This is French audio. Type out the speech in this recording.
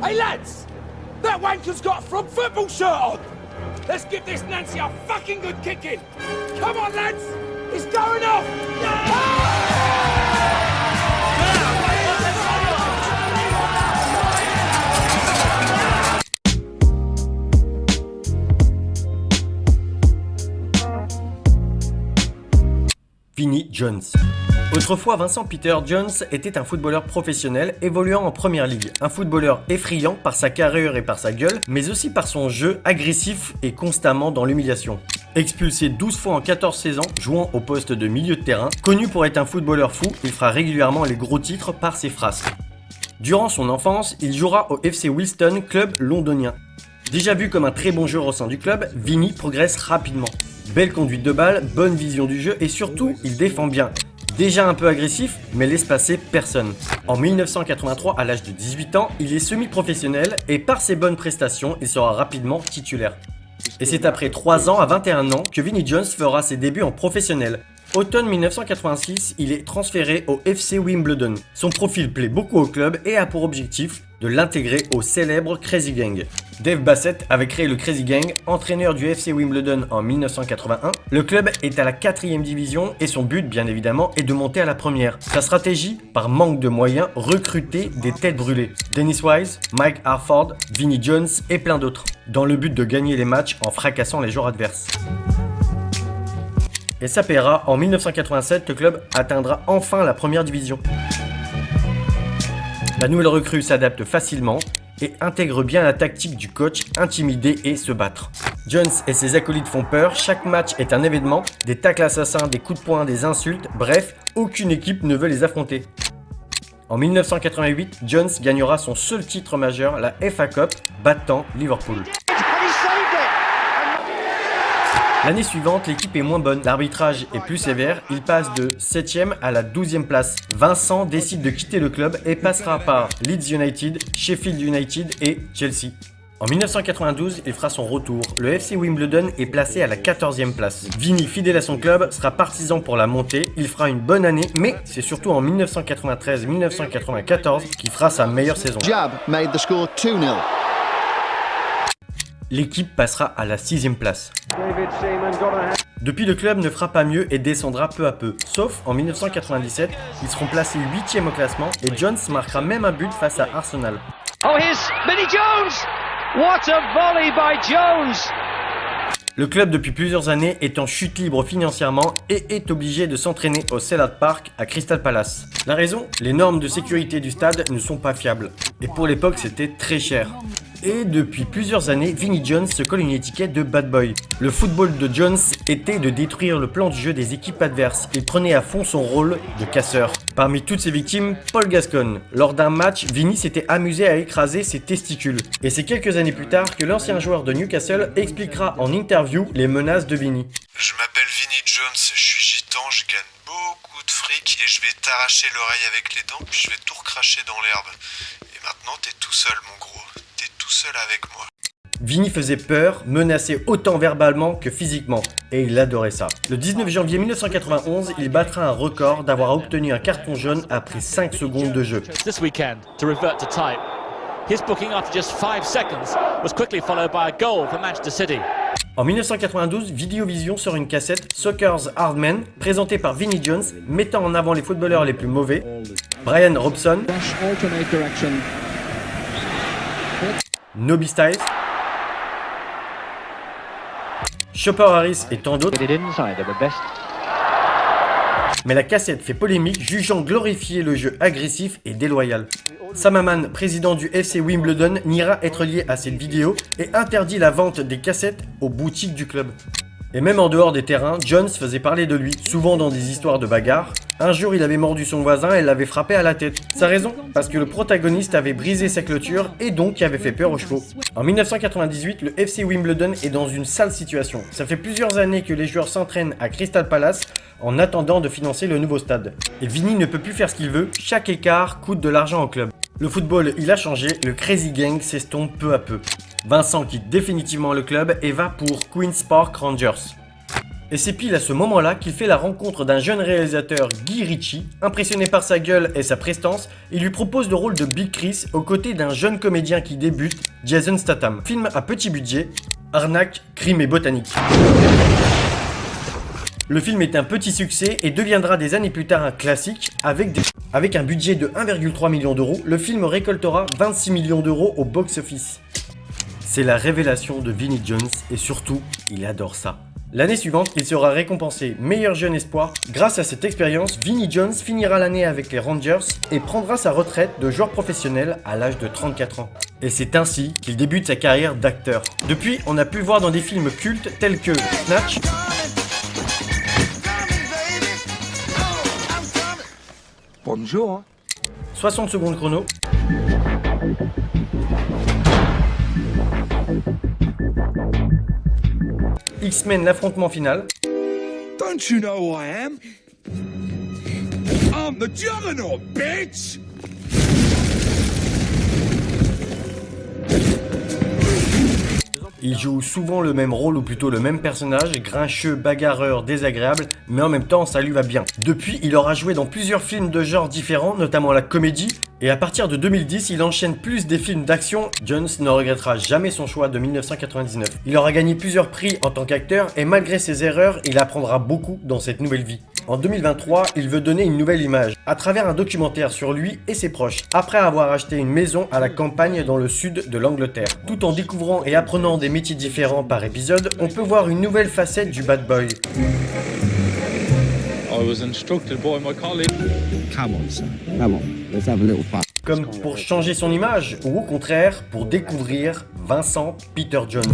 Hey lads! That wanker's got a frog football shirt on! Let's give this Nancy a fucking good kicking! Come on lads! It's going off! Vinnie Jones. Autrefois, Vincent Peter Jones était un footballeur professionnel évoluant en première ligue. Un footballeur effrayant par sa carrure et par sa gueule, mais aussi par son jeu agressif et constamment dans l'humiliation. Expulsé 12 fois en 14 saisons, jouant au poste de milieu de terrain, connu pour être un footballeur fou, il fera régulièrement les gros titres par ses frasques. Durant son enfance, il jouera au FC Wilston, club londonien. Déjà vu comme un très bon joueur au sein du club, Vinnie progresse rapidement. Belle conduite de balle, bonne vision du jeu et surtout, il défend bien. Déjà un peu agressif, mais laisse passer personne. En 1983, à l'âge de 18 ans, il est semi-professionnel et par ses bonnes prestations, il sera rapidement titulaire. Et c'est après 3 ans à 21 ans que Vinnie Jones fera ses débuts en professionnel. Automne 1986, il est transféré au FC Wimbledon. Son profil plaît beaucoup au club et a pour objectif de l'intégrer au célèbre Crazy Gang. Dave Bassett avait créé le Crazy Gang, entraîneur du FC Wimbledon en 1981. Le club est à la 4e division et son but, bien évidemment, est de monter à la première. Sa stratégie, par manque de moyens, recruter des têtes brûlées. Dennis Wise, Mike Harford, Vinnie Jones et plein d'autres, dans le but de gagner les matchs en fracassant les joueurs adverses. Et ça paiera, en 1987, le club atteindra enfin la première division. La nouvelle recrue s'adapte facilement et intègre bien la tactique du coach, intimider et se battre. Jones et ses acolytes font peur, chaque match est un événement, des tacles assassins, des coups de poing, des insultes, bref, aucune équipe ne veut les affronter. En 1988, Jones gagnera son seul titre majeur, la FA Cup, battant Liverpool. L'année suivante, l'équipe est moins bonne, l'arbitrage est plus sévère, il passe de 7e à la 12e place. Vincent décide de quitter le club et passera par Leeds United, Sheffield United et Chelsea. En 1992, il fera son retour. Le FC Wimbledon est placé à la 14e place. Vinnie, fidèle à son club, sera partisan pour la montée. Il fera une bonne année, mais c'est surtout en 1993-1994 qu'il fera sa meilleure saison. Jab made the score 2-0. L'équipe passera à la 6e place. Depuis, le club ne fera pas mieux et descendra peu à peu. Sauf en 1997, ils seront placés 8e au classement et Jones marquera même un but face à Arsenal. Oh, here's Vinnie Jones! What a volley by Jones! Le club depuis plusieurs années est en chute libre financièrement et est obligé de s'entraîner au Selhurst Park à Crystal Palace. La raison? Les normes de sécurité du stade ne sont pas fiables. Et pour l'époque, c'était très cher. Et depuis plusieurs années, Vinnie Jones se colle une étiquette de bad boy. Le football de Jones était de détruire le plan de jeu des équipes adverses. Il prenait à fond son rôle de casseur. Parmi toutes ses victimes, Paul Gascoigne. Lors d'un match, Vinnie s'était amusé à écraser ses testicules. Et c'est quelques années plus tard que l'ancien joueur de Newcastle expliquera en interview les menaces de Vinnie. Je m'appelle Vinnie Jones, je suis gitan, je gagne beaucoup de fric et je vais t'arracher l'oreille avec les dents puis je vais tout recracher dans l'herbe. Et maintenant t'es tout seul mon gros, t'es tout seul avec moi. Vinnie faisait peur, menaçait autant verbalement que physiquement, et il adorait ça. Le 19 janvier 1991, il battra un record d'avoir obtenu un carton jaune après 5 secondes de jeu. This weekend to revert to type. His booking after just 5 seconds was quickly followed by a goal for Manchester City. En 1992, Vidéovision sort une cassette Soccer's Hard Men, présentée par Vinnie Jones, mettant en avant les footballeurs les plus mauvais, Brian Robson, Nobby Stiles, Chopper Harris et tant d'autres. Mais la cassette fait polémique, jugeant glorifier le jeu agressif et déloyal. Sam Hammam, président du FC Wimbledon, niera être lié à cette vidéo et interdit la vente des cassettes aux boutiques du club. Et même en dehors des terrains, Jones faisait parler de lui, souvent dans des histoires de bagarre. Un jour, il avait mordu son voisin et l'avait frappé à la tête. Sa raison? Parce que le protagoniste avait brisé sa clôture et donc avait fait peur aux chevaux. En 1998, le FC Wimbledon est dans une sale situation. Ça fait plusieurs années que les joueurs s'entraînent à Crystal Palace en attendant de financer le nouveau stade. Et Vinnie ne peut plus faire ce qu'il veut, chaque écart coûte de l'argent au club. Le football, il a changé, le Crazy Gang s'estompe peu à peu. Vincent quitte définitivement le club et va pour Queen's Park Rangers. Et c'est pile à ce moment-là qu'il fait la rencontre d'un jeune réalisateur, Guy Ritchie. Impressionné par sa gueule et sa prestance, il lui propose le rôle de Big Chris aux côtés d'un jeune comédien qui débute, Jason Statham. Film à petit budget, arnaque, crime et botanique. Le film est un petit succès et deviendra des années plus tard un classique. Avec un budget de 1,3 million d'euros, le film récoltera 26 millions d'euros au box-office. C'est la révélation de Vinnie Jones et surtout, il adore ça. L'année suivante, il sera récompensé meilleur jeune espoir. Grâce à cette expérience, Vinnie Jones finira l'année avec les Rangers et prendra sa retraite de joueur professionnel à l'âge de 34 ans. Et c'est ainsi qu'il débute sa carrière d'acteur. Depuis, on a pu le voir dans des films cultes tels que Snatch, 60 secondes chrono, X-Men l'affrontement final, Don't you know who I am? I'm the Juggernaut, bitch! Il joue souvent le même rôle ou plutôt le même personnage, grincheux, bagarreur, désagréable, mais en même temps ça lui va bien. Depuis, il aura joué dans plusieurs films de genres différents, notamment la comédie, et à partir de 2010, il enchaîne plus des films d'action. Jones ne regrettera jamais son choix de 1999. Il aura gagné plusieurs prix en tant qu'acteur, et malgré ses erreurs, il apprendra beaucoup dans cette nouvelle vie. En 2023, il veut donner une nouvelle image, à travers un documentaire sur lui et ses proches, après avoir acheté une maison à la campagne dans le sud de l'Angleterre. Tout en découvrant et apprenant des métiers différents par épisode, on peut voir une nouvelle facette du bad boy. I was instructed by my colleague. Come on, son. Come on. Let's have a little fun. Comme pour changer son image, ou au contraire, pour découvrir Vincent Peter Jones.